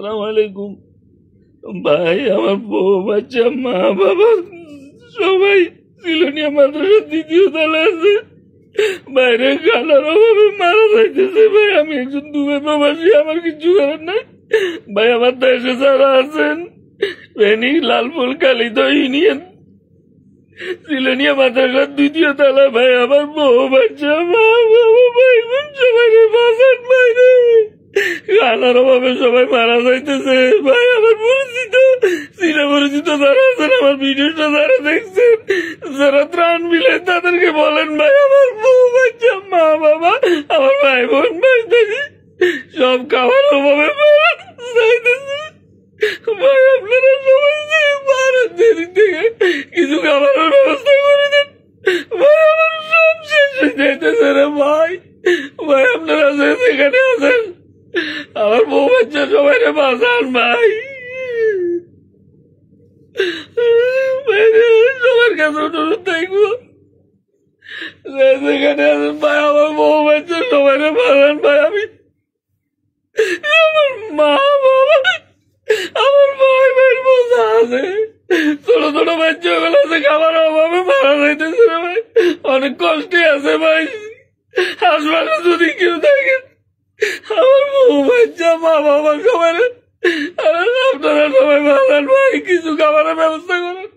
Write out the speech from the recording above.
আসসালামু আলাইকুম ভাই। আমার বউ বাচ্চা মা বাবা সবাই সিলোনিয়া মাদ্রাসার দ্বিতীয় তলা আছে, বাইরে খানার অভাবে মারা যাইতেছে ভাই। আমি একজন দুবে প্রবাসী, আমার কিছু করার নাই ভাই। আমার দেশে যারা আছেন ফেনী, লালপুর, কালিদহ ইউনিয়ন, সিলোনিয়া মাদ্রাসার দ্বিতীয় তলা ভাই। আমার বউ বাচ্চা মা বাবা ভাই সবাই বাঁচান বাইরে, খানার অভাবে সবাই মারা যাইতেছে ভাই। আমার পরিচিত চীনা পরিচিত যারা আছেন, আমার ভিডিওটা যারা দেখছেন, যারা ত্রাণ মিলে তাদেরকে বলেন ভাই আমার বউ বাচ্চা মা বাবা আমার ভাই বোন ভাই দেখি সব খাওয়ার অভাবে মারা যাইতেছে ভাই। আপনারা সবাই যে মারেন দেরি থেকে কিছু খাবারের ব্যবস্থা করে দেন ভাই। আমার সব শেষ হয়ে যাইতেছে রে ভাই। ভাই আপনারা যেখানে আছেন আমার বউ বাচ্চা সবাই বাঁচান ভাই। সবার কাছে অনুরোধ থাকবো যেখানে আছেন ভাই আমার বউ বাচ্চা সবাই বাঁচান ভাই। আমি আমার মা বাবা আমার ভাই ভাই বোঝা আছে, ছোট ছোট বাচ্চা গুলো আছে, খাবার অভাবে মারা যাইতেছে ভাই। অনেক কষ্টে আছে ভাই। হাসপাতালে যদি কেউ থাকে আমার বউ বাচ্চা মা বাবা সবাই আপনারা সবাই বাঁচান ভাই, কিছু খাবারের ব্যবস্থা করেন।